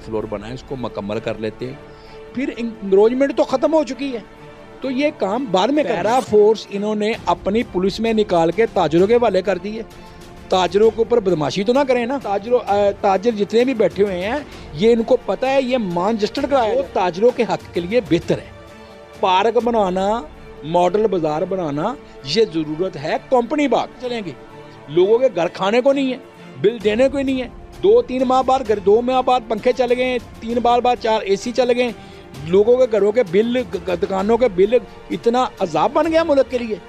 Floor बना है उसको मुकम्मल कर लेते हैं, फिर इंक्रोचमेंट तो ख़त्म हो चुकी है, तो ये काम बाद में पैरा फोर्स इन्होंने अपनी पुलिस में निकाल के ताजरों के हवाले कर दिए। ताजरों के ऊपर बदमाशी तो ना करें ना, ताजर जितने भी बैठे हुए हैं ये इनको पता है ये मान रजिस्टर्ड कराया, वो ताजरों के हक के लिए बेहतर है। पार्क बनाना, मॉडल बाजार बनाना, ये ज़रूरत है। कंपनी बाग चलेंगे, लोगों के घर खाने को नहीं है, बिल देने को ही नहीं है। 2-3 माह बाद 2 माह बाद पंखे चल गए, 3 बार बाद 4 AC चल गए, लोगों के घरों के बिल, दुकानों के बिल, इतना अजाब बन गया मुल्क के लिए।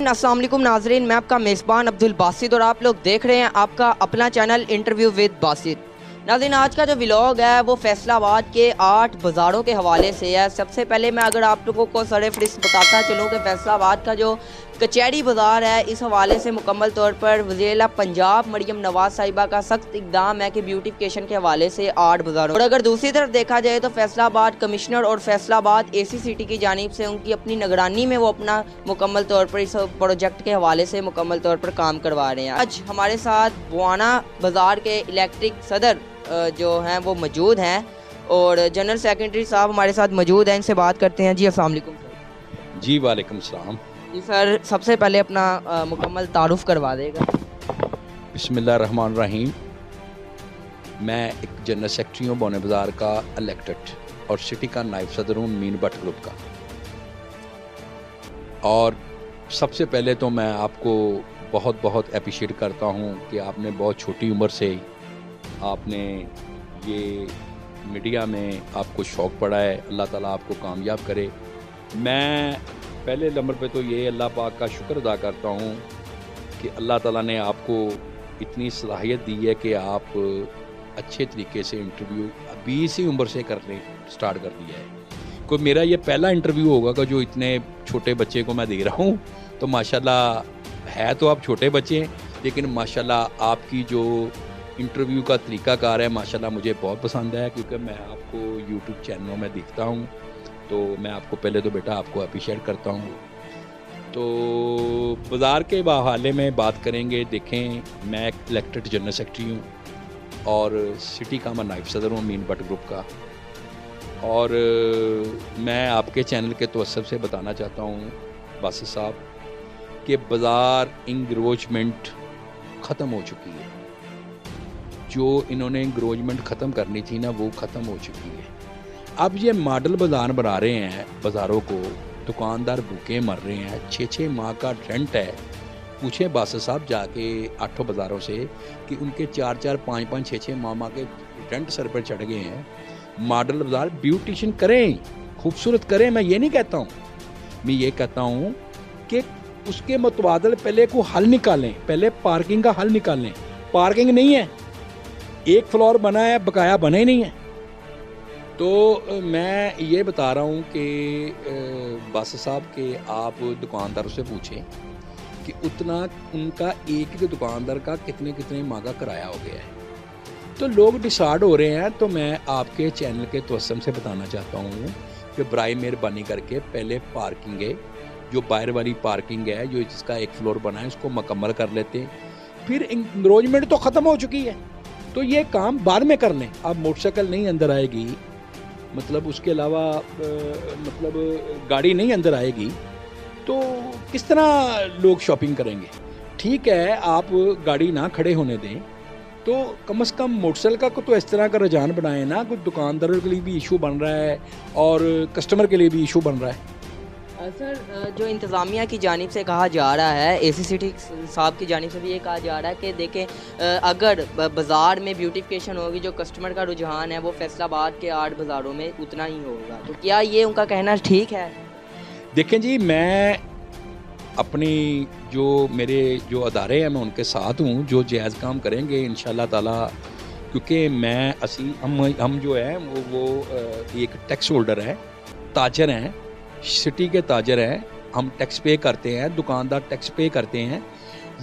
अस्सलाम वालेकुम नाजरीन, मैं आपका मेज़बान अब्दुल बासित और आप लोग देख रहे हैं आपका अपना चैनल इंटरव्यू विद बासित। नाज़रीन, आज का जो व्लॉग है वो फैसलाबाद के 8 बाज़ारों के हवाले से है। सबसे पहले मैं अगर आप लोगों को सरफ़हरिस्त बताता चलूँ कि फैसलाबाद का जो कचहरी बाज़ार है, इस हवाले से मुकम्मल तौर पर वज़ीर पंजाब मरियम नवाज़ साहिबा का सख्त इक़दाम है कि ब्यूटिफिकेशन के हवाले से 8 बाज़ारों। और अगर दूसरी तरफ देखा जाए तो फैसलाबाद कमिश्नर और फैसलाबाद AC सिटी की जानिब से उनकी अपनी निगरानी में वो अपना मुकम्मल तौर पर इस प्रोजेक्ट के हवाले से मुकम्मल तौर पर काम करवा रहे हैं। आज हमारे साथ बुआना बाज़ार के इलेक्ट्रिक सदर जो हैं वो मौजूद हैं और जनरल सेक्रेटरी साहब हमारे साथ मौजूद हैं, इनसे बात करते हैं। जी अस्सलाम वालेकुम सर। जी वालेकुम सलाम। जी सर, सबसे पहले अपना मुकम्मल तारुफ करवा देगा। बिस्मिल्लाहिर्रहमानिर्रहीम। मैं एक जनरल सेक्रेटरी हूँ बुआना बाज़ार का इलेक्टेड और सिटी का नायब सदर हूँ मीन भट्ट ग्रुप का। और सबसे पहले तो मैं आपको बहुत बहुत अप्रिशिएट करता हूँ कि आपने बहुत छोटी उम्र से आपने ये मीडिया में आपको शौक़ पड़ा है। अल्लाह ताला आपको कामयाब करे। मैं पहले नंबर पे तो ये अल्लाह पाक का शुक्र अदा करता हूँ कि अल्लाह ताला ने आपको इतनी सलाहियत दी है कि आप अच्छे तरीके से इंटरव्यू अभी सी उम्र से करने स्टार्ट कर दिया है। कोई मेरा ये पहला इंटरव्यू होगा कि जो इतने छोटे बच्चे को मैं दे रहा हूँ, तो माशाल्लाह है तो आप छोटे बच्चे हैं, लेकिन माशाल्लाह आपकी जो इंटरव्यू का तरीक़ाकार है माशाल्लाह मुझे बहुत पसंद है, क्योंकि मैं आपको यूट्यूब चैनलों में देखता हूँ, तो मैं आपको पहले तो बेटा आपको अप्रिशिएट करता हूँ। तो बाज़ार के हवाले में बात करेंगे। देखें, मैं एक इलेक्टेड जनरल सेक्रेटरी हूँ और सिटी का मैं नायब सदर हूँ मीन भट्ट ग्रुप का। और मैं आपके चैनल के तवस्सुल से बताना चाहता हूँ बासित साहब कि बाज़ार इंक्रोचमेंट ख़त्म हो चुकी है। जो इन्होंने इंक्रोचमेंट ख़त्म करनी थी ना, वो ख़त्म हो चुकी है। अब ये मॉडल बाज़ार बना रहे हैं बाज़ारों को, दुकानदार भूखे मर रहे हैं। 6-6 माह का रेंट है। पूछें बासित साहब जाके 8 बाज़ारों से कि उनके 4-4, 5-5, 6-6 माह के रेंट सर पर चढ़ गए हैं। मॉडल बाज़ार ब्यूटिशियन करें, खूबसूरत करें, मैं ये नहीं कहता हूँ। मैं ये कहता हूँ कि उसके मुतबादल पहले को हल निकालें, पहले पार्किंग का हल निकालें। पार्किंग नहीं है, एक फ्लोर बना है, बकाया बना ही नहीं है। तो मैं ये बता रहा हूँ कि बासित साहब के आप दुकानदारों से पूछें कि उतना उनका एक ही दुकानदार का कितने माह का किराया हो गया है, तो लोग डिसाइड हो रहे हैं। तो मैं आपके चैनल के तवस्सुल से बताना चाहता हूँ कि बराए मेहरबानी करके पहले पार्किंग है, जो बाहर वाली पार्किंग है, जो जिसका एक फ्लोर बना है, उसको मुकम्मल कर लेते हैं। फिर इंक्रोचमेंट तो ख़त्म हो चुकी है, तो ये काम बाद में कर लें। अब मोटरसाइकिल नहीं अंदर आएगी, मतलब उसके अलावा मतलब गाड़ी नहीं अंदर आएगी, तो किस तरह लोग शॉपिंग करेंगे? ठीक है, आप गाड़ी ना खड़े होने दें, तो कम से कम मोटरसाइकिल का तो इस तरह का रुझान बनाएं ना। कुछ दुकानदारों के लिए भी इशू बन रहा है और कस्टमर के लिए भी इशू बन रहा है। सर, जो इंतज़ामिया की जानिब से कहा जा रहा है, AC सिटी साहब की जानिब से भी ये कहा जा रहा है कि देखें, अगर बाज़ार में ब्यूटिफिकेशन होगी, जो कस्टमर का रुझान है वो फैसलाबाद के 8 बाज़ारों में उतना ही होगा। तो क्या ये उनका कहना ठीक है? देखें जी, मैं अपनी जो मेरे जो अदारे हैं मैं उनके साथ हूँ, जो जायज़ काम करेंगे इंशाअल्लाह ताला, क्योंकि मैं हम जो है वो एक टैक्स होल्डर है, ताजर हैं, सिटी के ताजर हैं, हम टैक्स पे करते हैं, दुकानदार टैक्स पे करते हैं।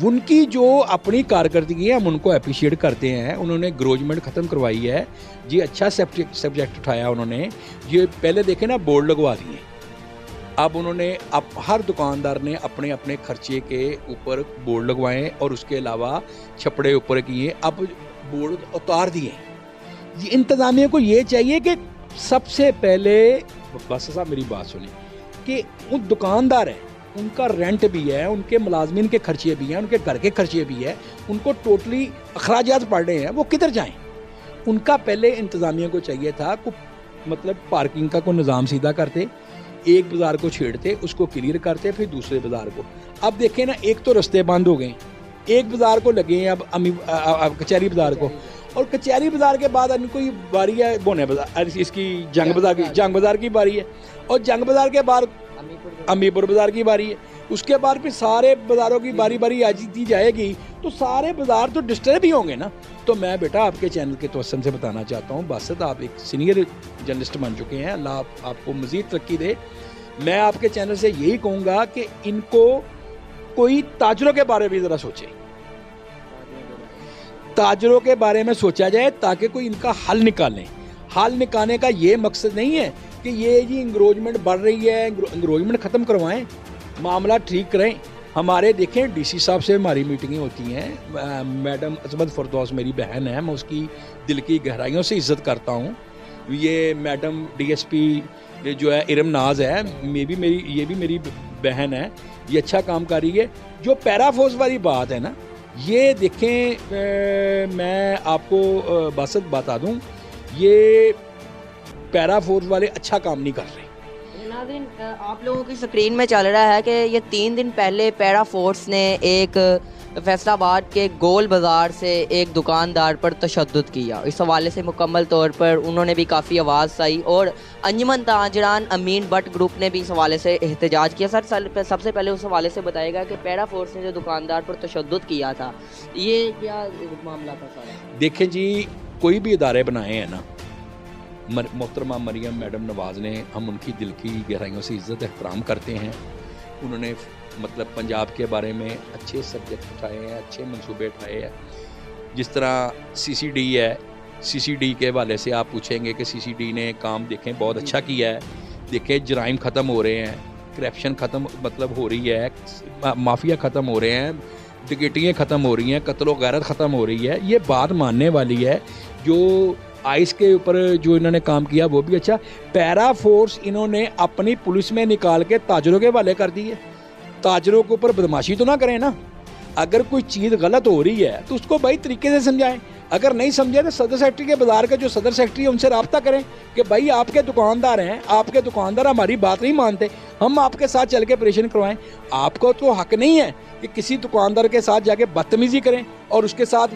उनकी जो अपनी कारकर्दगी है हम उनको अप्रिशिएट करते हैं। उन्होंने इंक्रोचमेंट ख़त्म करवाई है जी, अच्छा सब्जेक्ट उठाया उन्होंने। ये पहले देखें ना, बोर्ड लगवा दिए, अब उन्होंने अब हर दुकानदार ने अपने अपने खर्चे के ऊपर बोर्ड लगवाए और उसके अलावा छपड़े ऊपर किए, अब बोर्ड उतार दिए। ये इंतज़ामिया को ये चाहिए कि सबसे पहले, बस साहब मेरी बात सुनिए, कि उन दुकानदार हैं उनका रेंट भी है, उनके मुलाजमीन के खर्चे भी हैं, उनके घर के खर्चे भी है, उनको टोटली अखराजात पड़ रहे हैं, वो किधर जाएं? उनका पहले इंतज़ामिया को चाहिए था को मतलब पार्किंग का कोई निज़ाम सीधा करते, एक बाज़ार को छेड़ते, उसको क्लियर करते, फिर दूसरे बाज़ार को। अब देखें ना, एक तो रास्ते बंद हो गए, एक बाज़ार को लगे हैं अब कचहरी बाज़ार को, और कचहरी बाज़ार के बाद इनको ये बारी है बोने बाज़ार, इसकी जंग बाज़ार की बारी है, और जंग बाज़ार के बाद अमीपुर बाज़ार की बारी है, उसके बाद फिर सारे बाज़ारों की बारी बारी आज दी जाएगी, तो सारे बाज़ार तो डिस्टर्ब ही होंगे ना। तो मैं बेटा आपके चैनल के तवस्सुम से बताना चाहता हूँ, बासित आप एक सीनियर जर्नलिस्ट बन चुके हैं, अल्लाह आपको मज़ीद तरक्की दे। मैं आपके चैनल से यही कहूँगा कि इनको कोई ताजरों के बारे में ज़रा सोचे, ताजरों के बारे में सोचा जाए ताकि कोई इनका हल निकालें। हल निकालने का ये मकसद नहीं है कि ये जी इंक्रोचमेंट बढ़ रही है, इंक्रोचमेंट ख़त्म करवाएं, मामला ठीक करें। हमारे देखें डीसी साहब से हमारी मीटिंगें होती हैं, मैडम अजमत फरदौस मेरी बहन है, मैं उसकी दिल की गहराइयों से इज़्ज़त करता हूँ। ये मैडम डीएसपी जो है इरम नाज है, ये भी मेरी बहन है, ये अच्छा काम कर रही है। जो पैराफोर्स वाली बात है ना, ये देखें मैं आपको बासत बता दूं, ये पैराफोर्स वाले अच्छा काम नहीं कर रहे। नाज़रीन, आप लोगों की स्क्रीन में चल रहा है कि ये 3 दिन पहले पैरा फोर्स ने एक फैसलाबाद के गोल बाज़ार से एक दुकानदार पर तशद्दुद किया। इस हवाले से मुकम्मल तौर पर उन्होंने भी काफ़ी आवाज़ आई और अंजुमन ताजरान अमीन भट्ट ग्रुप ने भी इस हवाले से एहतजाज किया। सर सबसे पहले उस हवाले से बताएगा कि पैरा फोर्स ने जो दुकानदार पर तशद्दुद किया था, ये क्या मामला था सारा? देखें जी, कोई भी इदारे बनाए हैं ना, मोहतरमा मरियम मैडम नवाज़ ने, हम उनकी दिल की गहराइयों से इज़्ज़त एहतराम करते हैं। उन्होंने मतलब पंजाब के बारे में अच्छे सब्जेक्ट उठाए हैं, अच्छे मंसूबे उठाए हैं। जिस तरह सीसीडी है, सीसीडी के हवाले से आप पूछेंगे कि सीसीडी ने काम देखें बहुत अच्छा किया है। देखें जराइम ख़त्म हो रहे हैं, करप्शन ख़त्म मतलब हो रही है, माफिया ख़त्म हो रहे हैं, डकैतियाँ ख़त्म हो रही हैं, कत्ल गैरत ख़त्म हो रही है। ये बात मानने वाली है। जो आइस के ऊपर जो इन्होंने काम किया वो भी अच्छा। पैरा फोर्स इन्होंने अपनी पुलिस में निकाल के ताजरों के हवाले कर दी है। ताजरों के ऊपर बदमाशी तो ना करें ना। अगर कोई चीज़ गलत हो रही है तो उसको भाई तरीके से समझाएं। अगर नहीं समझे तो सदर सेक्रेटरी के बाज़ार के जो सदर सेक्रेटरी है उनसे रब्ता करें कि भाई आपके दुकानदार हैं, आपके दुकानदार हमारी बात नहीं मानते, हम आपके साथ चल के ऑपरेशन करवाएं। आपको तो हक नहीं है कि किसी दुकानदार के साथ जाके बदतमीज़ी करें और उसके साथ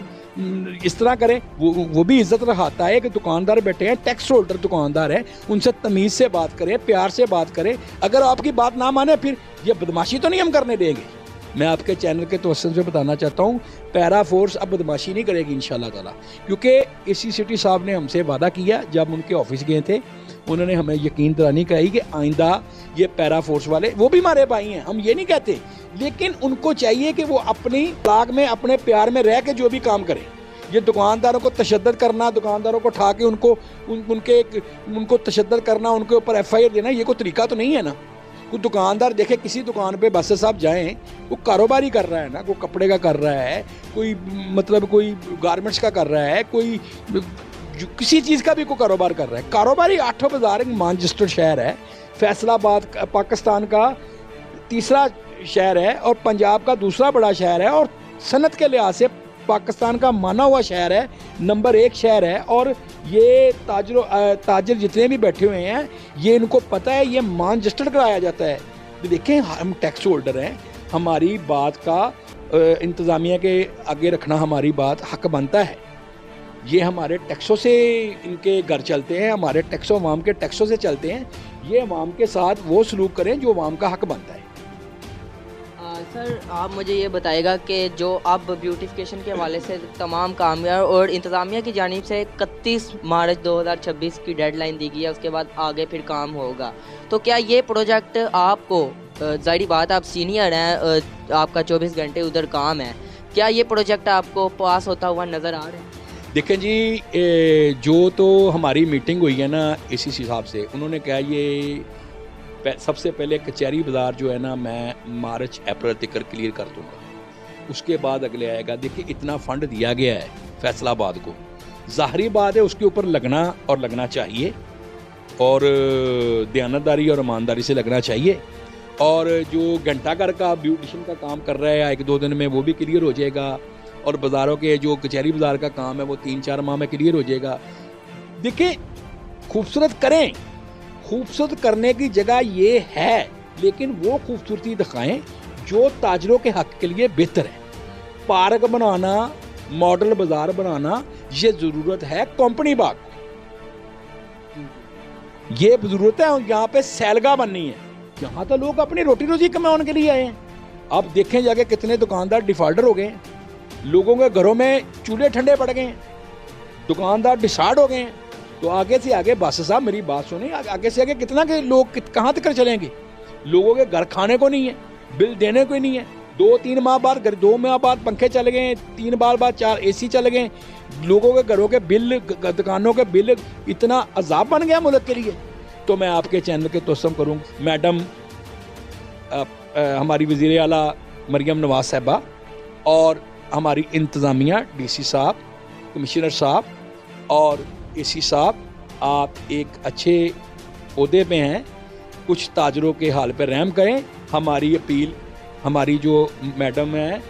इस तरह करें। वो भी इज्जत रखाता है कि दुकानदार बैठे हैं, टैक्स होल्डर दुकानदार है, उनसे तमीज़ से बात करें, प्यार से बात करें। अगर आपकी बात ना माने फिर ये बदमाशी तो नहीं हम करने देंगे। मैं आपके चैनल के तवज्जुह से बताना चाहता हूँ, पैरा फोर्स अब बदमाशी नहीं करेगी इंशाल्लाह ताला, क्योंकि इसी सिटी साहब ने हमसे वादा किया जब उनके ऑफिस गए थे, उन्होंने हमें यकीन दरानी कराई कि आइंदा ये पैरा फोर्स वाले, वो भी हमारे भाई हैं, हम ये नहीं कहते, लेकिन उनको चाहिए कि वो अपनी लाग में, अपने प्यार में रह के जो भी काम करें। ये दुकानदारों को तशद्दुद करना, दुकानदारों को उठा के उनको तशद्दुद करना, उनके ऊपर FIR देना, ये कोई तरीका तो नहीं है ना। कोई दुकानदार देखे किसी दुकान पे बासित साहब जाएं, वो कारोबारी कर रहा है ना, कोई कपड़े का कर रहा है, कोई मतलब कोई गारमेंट्स का कर रहा है, कोई किसी चीज़ का भी कोई कारोबार कर रहा है। कारोबारी 8 बाज़ार एक मानचेस्टर शहर है, फैसलाबाद पाकिस्तान का तीसरा शहर है और पंजाब का दूसरा बड़ा शहर है और सनत के लिहाज से पाकिस्तान का माना हुआ शहर है, नंबर 1 शहर है। और ये ताजर जितने भी बैठे हुए हैं, ये इनको पता है, ये मान रजिस्टर्ड कराया जाता है। देखें, हम टैक्स होल्डर हैं, हमारी बात का इंतज़ामिया के आगे रखना हमारी बात हक बनता है। ये हमारे टैक्सों से इनके घर चलते हैं, हमारे टैक्सों अवाम के टैक्सों से चलते हैं। ये अवाम के साथ वो सलूक करें जो अवाम का हक बनता है। सर आप मुझे ये बताएगा कि जो अब ब्यूटिफिकेशन के हवाले से तमाम कामयाब और इंतज़ामिया की जानिब से 31 मार्च 2026 की डेडलाइन दी गई है, उसके बाद आगे फिर काम होगा, तो क्या ये प्रोजेक्ट आपको, ज़ाहिर बात आप सीनियर हैं, आपका 24 घंटे उधर काम है, क्या ये प्रोजेक्ट आपको पास होता हुआ नज़र आ रहा है? देखें जी, जो तो हमारी मीटिंग हुई है ना ACC साहब से, उन्होंने कहा ये सबसे पहले कचहरी बाज़ार जो है ना, मैं मार्च अप्रैल तक क्लियर कर दूंगा। उसके बाद अगले आएगा। देखिए इतना फंड दिया गया है फैसलाबाद को, ज़ाहरी बात है उसके ऊपर लगना और लगना चाहिए, और दयानतदारी और ईमानदारी से लगना चाहिए। और जो घंटाघर का ब्यूटिशियन का काम कर रहा है 1-2 दिन में वो भी क्लियर हो जाएगा, और बाज़ारों के जो कचहरी बाज़ार का काम है वो 3-4 माह में क्लियर हो जाएगा। देखिए खूबसूरत करें, खूबसूरत करने की जगह ये है, लेकिन वो खूबसूरती दिखाएं जो ताजरों के हक के लिए बेहतर है। पार्क बनाना, मॉडल बाजार बनाना, ये ज़रूरत है कंपनी बाग को, ये ज़रूरत है। यहाँ पे सैलगा बननी है, यहाँ तो लोग अपनी रोटी रोजी कमाने के लिए आए हैं। आप देखें जाके कितने दुकानदार डिफॉल्टर हो गए हैं, लोगों के घरों में चूल्हे ठंडे पड़ गए हैं, दुकानदार डिसाइड हो गए हैं। तो आगे से आगे बस साहब मेरी बात सुनिए, आगे से आगे कितना के लोग कहाँ तक चलेंगे? लोगों के घर खाने को नहीं है, बिल देने को ही नहीं है। 2-3 माह बाद 2 माह बाद पंखे चल गए, 3 बार बाद 4 AC चल गए। लोगों के घरों के बिल, दुकानों के बिल, इतना अजाब बन गया मुल्क के लिए। तो मैं आपके चैनल के तोसम करूँ मैडम हमारी वज़ीर आला मरियम नवाज साहबा और हमारी इंतज़ामिया, DC साहब, कमिश्नर साहब और AC साहब, आप एक अच्छे ओहदे पे हैं, कुछ ताजरों के हाल पे रहम करें। हमारी अपील, हमारी जो मैडम है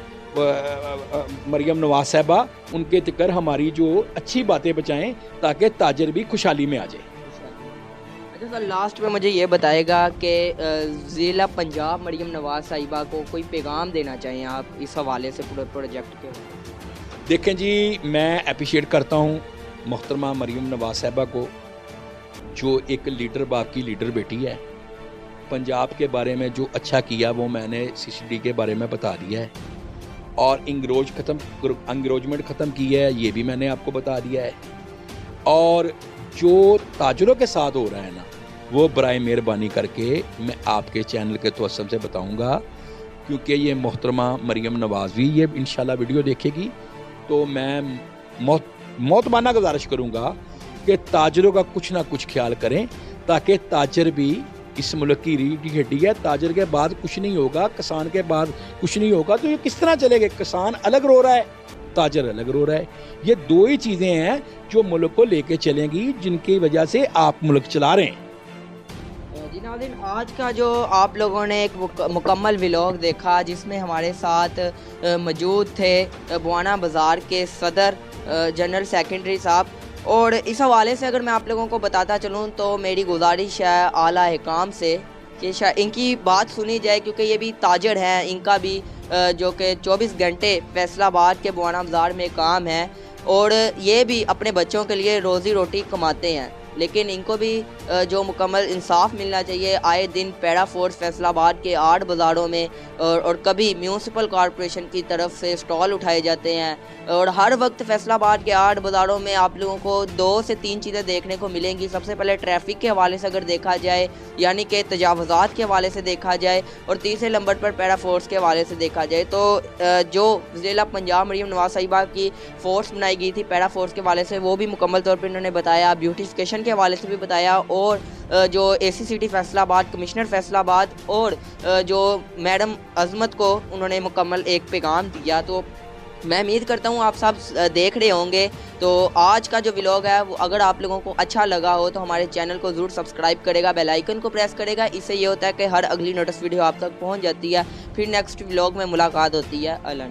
मरियम नवाज साहबा, उनके तिकर हमारी जो अच्छी बातें बचाएं ताकि ताजर भी खुशहाली में आ जाए। अच्छा सर, लास्ट में मुझे ये बताएगा कि ज़िला पंजाब मरियम नवाज साहिबा को कोई पैगाम देना चाहिए आप इस हवाले से पूरे प्रोजेक्ट के? देखें जी, मैं अप्रिशिएट करता हूँ मोहतरमा मरियम नवाज साहबा को, जो एक लीडर, बाकी लीडर बेटी है। पंजाब के बारे में जो अच्छा किया वो मैंने CCD के बारे में बता दिया है, और इंग्रोजमेंट ख़त्म की है ये भी मैंने आपको बता दिया है। और जो ताजरों के साथ हो रहा है ना, वो बराए मेहरबानी करके मैं आपके चैनल के तवस्सुम से बताऊंगा, क्योंकि ये मोहतरमा मरियम नवाज भी ये इंशाल्लाह वीडियो देखेगी। तो मैं मोहतबाना गुजारिश करूंगा कि ताजरों का कुछ ना कुछ ख्याल करें, ताकि ताजर भी इस मुल्क की रीढ़ की हड्डी है। ताजर के बाद कुछ नहीं होगा, किसान के बाद कुछ नहीं होगा, तो ये किस तरह चलेगा? किसान अलग रो रहा है, ताजर अलग रो रहा है। ये 2 ही चीज़ें हैं जो मुल्क को लेके चलेंगी, जिनकी वजह से आप मुल्क चला रहे हैं। जी नाज़रीन, आज का जो आप लोगों ने एक मुकम्मल व्लॉग देखा, जिसमें हमारे साथ मौजूद थे बुआना बाज़ार के सदर जनरल सेक्रेटरी साहब। और इस हवाले से अगर मैं आप लोगों को बताता चलूँ तो मेरी गुजारिश है आला हिकाम से कि इनकी बात सुनी जाए, क्योंकि ये भी ताजर हैं, इनका भी जो कि 24 घंटे फैसलाबाद के बुआना बाज़ार में काम है, और ये भी अपने बच्चों के लिए रोज़ी रोटी कमाते हैं। लेकिन इनको भी जो मुकम्मल इंसाफ मिलना चाहिए। आए दिन पैरा फोर्स फैसलाबाद के 8 बाज़ारों में और कभी म्यूनसिपल कॉरपोरेशन की तरफ से स्टॉल उठाए जाते हैं, और हर वक्त फैसलाबाद के 8 बाज़ारों में आप लोगों को 2 से 3 चीज़ें देखने को मिलेंगी। सबसे पहले ट्रैफिक के हवाले से अगर देखा जाए, यानी कि तजावुज़ात के हवाले से देखा जाए, और तीसरे नंबर पर पैरा फोर्स के हवाले से देखा जाए तो जो ज़िला पंजाब मरियम नवाज साहिबा की फ़ोर्स बनाई गई थी पैरा फोर्स के हवाले से, वो भी मुकम्मल तौर पर इन्होंने बताया, ब्यूटिफिकेशन के हवाले से भी बताया, और जो ACCT फैसलाबाद, कमिश्नर फैसलाबाद और जो मैडम अज़मत को उन्होंने मुकम्मल एक पैगाम दिया। तो मैं उम्मीद करता हूँ आप सब देख रहे होंगे। तो आज का जो व्लॉग है वो अगर आप लोगों को अच्छा लगा हो तो हमारे चैनल को ज़रूर सब्सक्राइब करेगा, बेल आइकन को प्रेस करेगा। इससे ये होता है कि हर अगली नोटिस वीडियो आप तक पहुँच जाती है। फिर नेक्स्ट व्लॉग में मुलाकात होती है। अल्लाह।